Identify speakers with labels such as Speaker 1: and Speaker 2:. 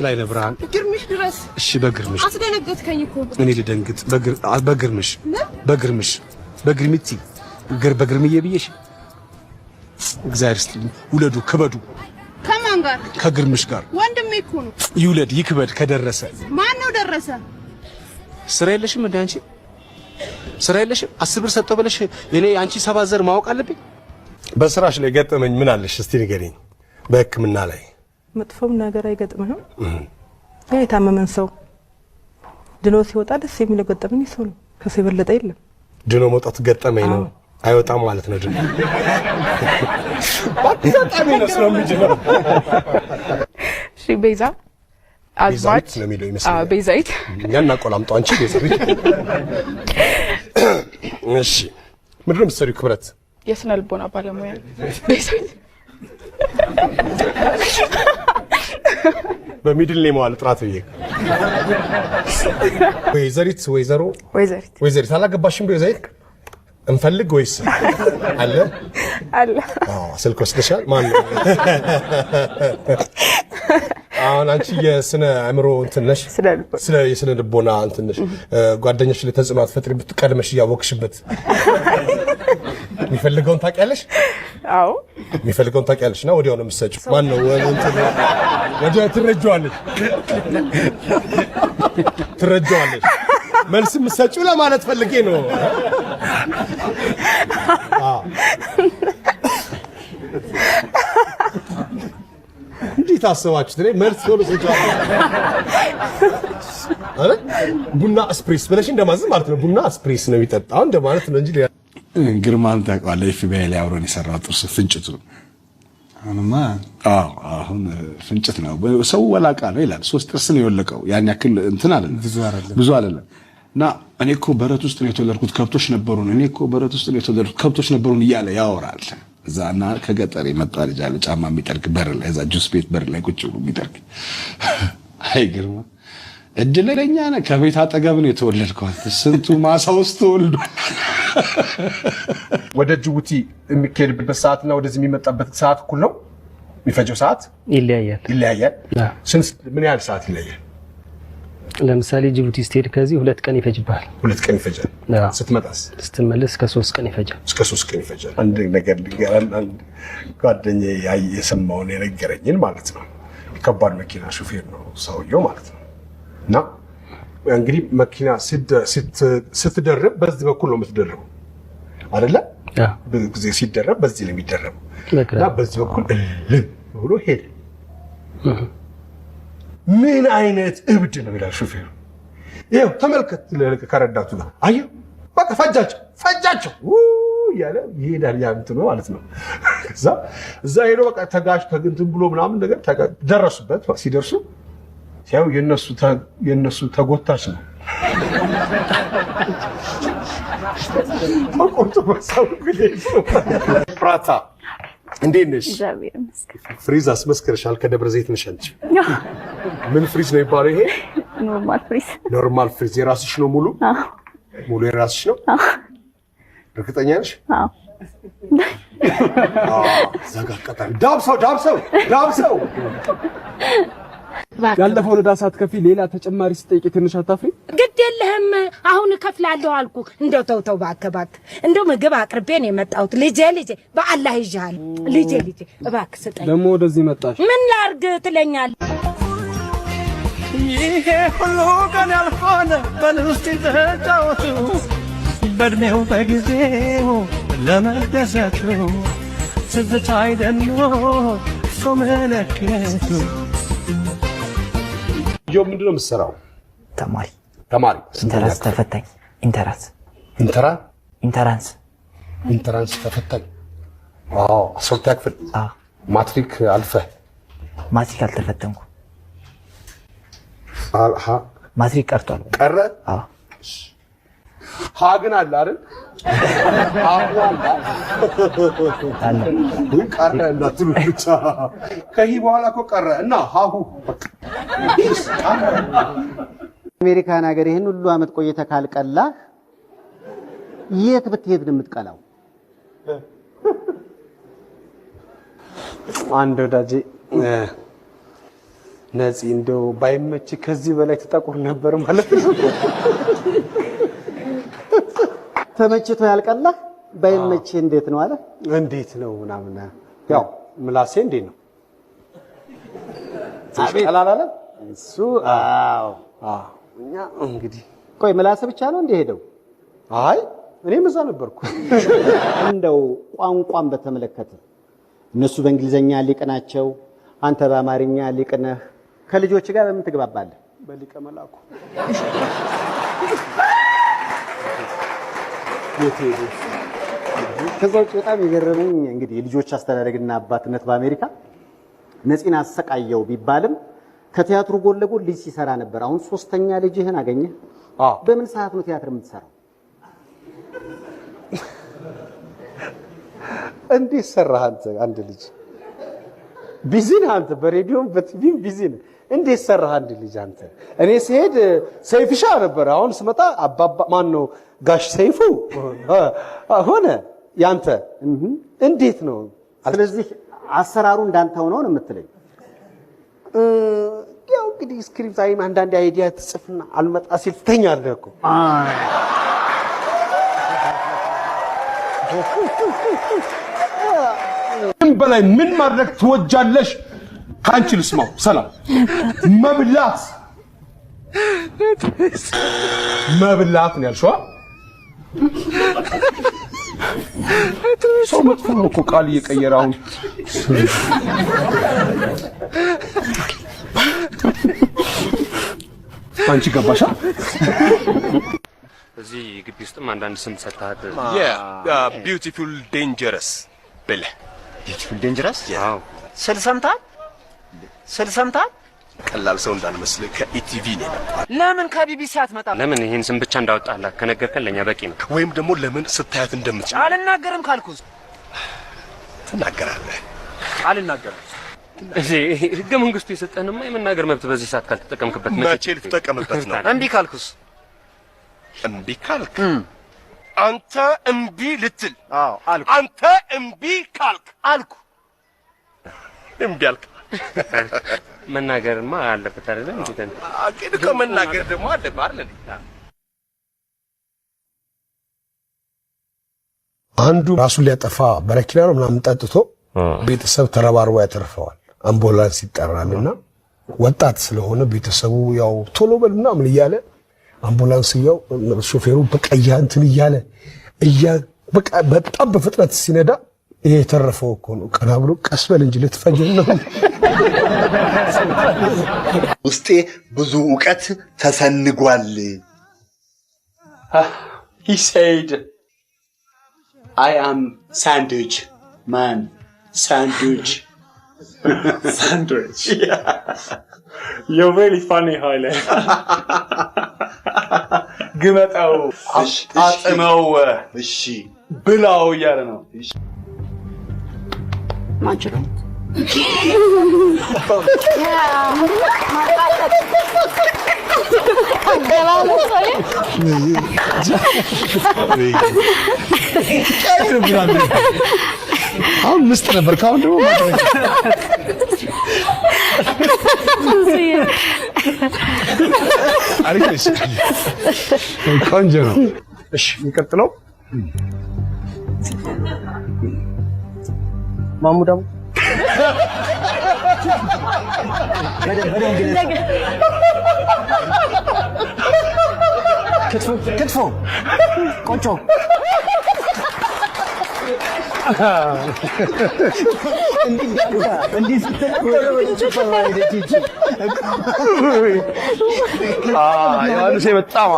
Speaker 1: ላይ ለብርሃን
Speaker 2: ግርምሽ ድረስ
Speaker 1: እሺ በግርምሽ
Speaker 2: አስደነገጥከኝ እኮ
Speaker 1: እኔ ልደንግጥ በግርምሽ በግርምቲ በግርምዬ ብዬሽ እግዚአብሔር ይስጥልኝ ውለዱ ክበዱ
Speaker 2: ከማን ጋር
Speaker 1: ከግርምሽ ጋር
Speaker 2: ወንድሜ እኮ ነው
Speaker 1: ይውለድ ይክበድ ከደረሰ
Speaker 2: ማን ነው ደረሰ
Speaker 1: ስራ የለሽም እንዴ አንቺ ስራ የለሽም 10 ብር ሰጠው ብለሽ እኔ አንቺ ሰባዘር ማወቅ አለብኝ
Speaker 3: በስራሽ ላይ ገጠመኝ ምን አለሽ እስቲ ንገሪኝ በህክምና ላይ
Speaker 4: መጥፎም ነገር አይገጥምህም የታመመን ሰው ድኖ ሲወጣ ደስ የሚለው ገጠመኝ ሰው ነው ከሱ የበለጠ የለም
Speaker 3: ድኖ መውጣት ገጠመኝ ነው አይወጣም ማለት ነው ድኖ ገጠመኝ ነው ስለምንጀምር
Speaker 5: እሺ ቤዛ አዝማች
Speaker 3: ለሚለው ይመስላል
Speaker 5: ቤዛይት
Speaker 3: እኛና ቆላምጣው አንቺ ቤዛይት እሺ ምንድነው የምትሰሪው ክብረት
Speaker 5: የስነ ልቦና ባለሙያ ቤዛይት
Speaker 3: በሚድል ኔም ዋል ጥራት ይሄ ወይዘሪት አላገባሽም ቤዛይት እንፈልግ ወይስ አለ ስልክ ወስደሻል ማን ነው አሁን አንቺ የስነ አእምሮ እንትን ነሽ ስለ የስነ ልቦና እንትን ነሽ ጓደኛሽ ለተጽዕኖ አትፈጥሪ ብትቀድመሽ ያወቅሽበት የሚፈልገውን ታውቂያለሽ
Speaker 5: አዎ
Speaker 3: የሚፈልገውን ታውቂያለሽ እና ወዲያው ነው የምትሰጪው ማን ነው እንትን ወዲያው ትረጃዋለሽ መልስ የምትሰጪው ለማለት ፈልጌ ነው እንዴት አሰባችሁት ላይ መልስ ቶሎ ሰጫው አረ ቡና ስፕሬስ ብለሽ እንደማዘዝ ማለት ነው ቡና ስፕሬስ ነው የሚጠጣው እንደማለት ነው እንጂ
Speaker 6: ግርማን ታውቃለህ ኤፍቢአይ ላይ አብሮን የሰራው ጥርስ ፍንጭቱ አሁን ፍንጭት ነው ሰው ወላቃ ነው ይላል 3 ጥርስ ነው የወለቀው ያን ያክል እንትን አይደለም ብዙ አይደለም እና እኔ እኮ በረት ውስጥ ነው የተወለድኩት ከብቶች ነበሩን እያለ ያወራል እዛና ከገጠር የመጣ ልጅ አለ ጫማ የሚጠርግ በር ላይ እዛ ጁስ ቤት በር ላይ ቁጭ ብሎ የሚጠርግ አይ ግርማ እድለኛ ነህ ከቤት አጠገብ ነው የተወለድከው ስንቱ ማሳ ውስጥ ተወልዶ
Speaker 3: ወደ ጅቡቲ የሚከድበት ሰዓትና ወደዚህ የሚመጣበት ሰዓት እኩል ነው የሚፈጀው ሰዓት ይለያያል ምን ያህል ሰዓት ይለያያል
Speaker 7: ለምሳሌ ጅቡቲ ስትሄድ ከዚህ 2 ቀን ይፈጅባል
Speaker 3: 2 ቀን ይፈጃል ስትመጣስ
Speaker 7: ስትመለስ ከ3 ቀን ይፈጃል
Speaker 3: አንድ ነገር ልንገራን አንድ ጓደኛዬ የሰማውን የነገረኝን ማለት ነው ከባድ መኪና ሹፌር ነው ሰውየው ማለት ነው እና እንግዲህ መኪና ስትደርብ በዚህ በኩል ነው የምትደርበው አይደለ በጊዜ ሲደረብ በዚህ ነው የሚደረበው እና በዚህ በኩል ብሎ ሄደ ምን አይነት እብድ ነው ይላል ሹፌሩ ይሄው ተመልከት ከረዳቱ ጋር አየው በቃ ፈጃቸው ያለ ይሄዳል ያንተ ነው ማለት ነው እዛ ሄዶ በቃ ተጋሽ ተግንትን ብሎ ምናምን ነገር ደረሱበት ሲደርሱ ያው የነሱ ተጎታች ነው አቆርጦ ማሳው ግዴታ ፕራታ እንዴት ነሽ ፍሪዝ አስመስከርሻል ከደብረ ዘይት ነሽ አንቺ ምን ፍሪዝ ነው ይባላል ይሄ ኖርማል ፍሪዝ የራስሽ ነው ሙሉ የራስሽ ነው እርግጠኛ ነሽ ዘጋ ቀጣይ ዳብሰው
Speaker 1: ያለፈው ለዳሳት ከፊ ሌላ ተጨማሪ ስጠይቅ ትንሽ አታፍሪ
Speaker 8: ግድ የለህም አሁን ከፍላለሁ አልኩ እንደው ተው ባከባክ እንደው ምግብ አቅርቤ ነው የመጣሁት ልጄ በአላህ ይጃል ልጄ እባክህ ስጠኝ
Speaker 1: ደሞ ወደዚህ መጣሽ
Speaker 8: ምን ላርግ ትለኛል
Speaker 9: ይሄ ሁሉ ቀን ያልሆነ በልስቲ ተጫወቱ በእድሜው በጊዜው ለመደሰቱ ትዝታ አይደኖ ሶመለከቱ
Speaker 3: ጆብ ምንድነው የምትሰራው
Speaker 10: ተማሪ
Speaker 3: ኢንተራንስ
Speaker 10: ተፈታኝ
Speaker 3: ኢንተራንስ ተፈታኝ አስርታ ክፍል ማትሪክ አልፈህ
Speaker 10: ማትሪክ አልተፈተንኩ ማትሪክ ቀርቷል
Speaker 3: ቀረ ግን አለ አይደል ቀረ እንዳትሉ ብቻ ከዚህ በኋላ እኮ ቀረ እና
Speaker 11: አሜሪካን ሀገር ይሄን ሁሉ አመት ቆይተ ካልቀላ የት ብትሄድ ነው የምትቀላው
Speaker 1: አንድ ወዳጄ ነፂ እንደው ባይመች ከዚህ በላይ ተጠቁር ነበር ማለት ነው።
Speaker 11: ተመችቶ ያልቀላ ባይመች እንዴት ነው አለ?
Speaker 1: እንዴት ነው ምናምን ያው ምላሴ እንዴት ነው? ቀላል አለ
Speaker 11: እሱ። አዎ
Speaker 1: እኛ እንግዲህ
Speaker 11: ቆይ ምላስ ብቻ ነው እንደ ሄደው?
Speaker 1: አይ እኔም እዛ ነበርኩ።
Speaker 11: እንደው ቋንቋን በተመለከተ እነሱ በእንግሊዘኛ ሊቅ ናቸው፣ አንተ በአማርኛ ሊቅ ነህ። ከልጆች ጋር በምን ትግባባለህ?
Speaker 1: በሊቀ መላኩ
Speaker 11: ከዛ ውጭ በጣም የገረመኝ እንግዲህ የልጆች አስተዳደግና አባትነት በአሜሪካ ነፂን አሰቃየው ቢባልም ከቲያትሩ ጎን ለጎን ልጅ ሲሰራ ነበር። አሁን ሶስተኛ ልጅህን አገኘህ። በምን ሰዓት ነው ቲያትር የምትሰራው?
Speaker 1: እንዴት ሰራህ አንተ? አንድ ልጅ ቢዚ ነህ አንተ፣ በሬዲዮም በቲቪም ቢዚ ነህ። እንዴት ሰራህ አንድ ልጅ አንተ? እኔ ስሄድ ሰይፍሻ ነበር፣ አሁን ስመጣ አባባ ማን ነው ጋሽ ሰይፉ ሆነ ያንተ። እንዴት ነው?
Speaker 11: ስለዚህ አሰራሩ እንዳንተ ሆኖ ነው የምትለኝ?
Speaker 1: ያው እንግዲህ ስክሪፕት አይም አንዳንድ አይዲያ ትጽፍና አልመጣ ሲል ትተኛለህ እኮ።
Speaker 3: ምን በላይ ምን ማድረግ ትወጃለሽ? ካንቺ ልስማው። ሰላም መብላት መብላት ነው ያልሽው? ሰው መጥፎ ነው እኮ ቃል እየቀየረ አሁን። አንቺ ገባሻ?
Speaker 12: እዚህ ግቢ ውስጥም አንዳንድ ስም ሰጥተሃል።
Speaker 3: ቢዩቲፉል ዴንጀረስ ብለህ
Speaker 11: ቢዩቲፉል ዴንጀረስ?
Speaker 12: አዎ
Speaker 11: ስል ሰምተሃል? ስል ሰምተሃል?
Speaker 3: ቀላል ሰው እንዳልመስልህ ከኢቲቪ ነው የመጣው።
Speaker 11: ለምን ከቢቢሲ አትመጣም?
Speaker 12: ለምን ይሄን ስም ብቻ እንዳወጣላት ከነገርከን ለኛ በቂ ነው።
Speaker 3: ወይም ደግሞ ለምን ስታያት እንደምትችል
Speaker 11: አልናገርም ካልኩስ
Speaker 3: ትናገራለህ።
Speaker 11: አልናገርም።
Speaker 12: እዚህ ህገ መንግስቱ የሰጠንማ የመናገር መብት በዚህ ሰዓት ካልተጠቀምክበት
Speaker 3: መቼ ልትጠቀምበት ነው?
Speaker 11: እምቢ ካልኩስ?
Speaker 3: እምቢ ካልክ አንተ እምቢ ልትል?
Speaker 11: አዎ አልኩ።
Speaker 3: አንተ እምቢ ካልክ
Speaker 11: አልኩ።
Speaker 3: እምቢ አልክ።
Speaker 12: መናገርማ አለበት አይደል? እንዴት
Speaker 3: አቂድ ከመናገር ደግሞ አለበት አይደል? አንዱ ራሱን ሊያጠፋ በረኪና ነው ምናምን ጠጥቶ ቤተሰብ ተረባርቦ ያተርፈዋል። አምቡላንስ ይጠራልና ወጣት ስለሆነ ቤተሰቡ ያው ቶሎ በል ምናምን እያለ አምቡላንስ ያው ሾፌሩ በቀያ እንትን እያለ በቃ በጣም በፍጥነት ሲነዳ ይሄ የተረፈው እኮ ነው። ቀና ብሎ ቀስ በል እንጂ ልትፈጀን ነው።
Speaker 13: ውስጤ ብዙ ዕውቀት ተሰንጓል።
Speaker 14: He said, I am sandwich man. Sandwich. Sandwich. Yeah. You're really funny, Haile. ግመጣው አጥመው
Speaker 13: እሺ
Speaker 14: ብላው እያለ ነው።
Speaker 2: ማንችለው
Speaker 3: አሁን ምስጥ ነበር። ካሁን ደግሞ አሪፍ ቆንጆ ነው። እሺ የሚቀጥለው
Speaker 11: ማሙዳም ክትፎ ቆንጆ እንዴት
Speaker 3: ዮሐንስ በጣም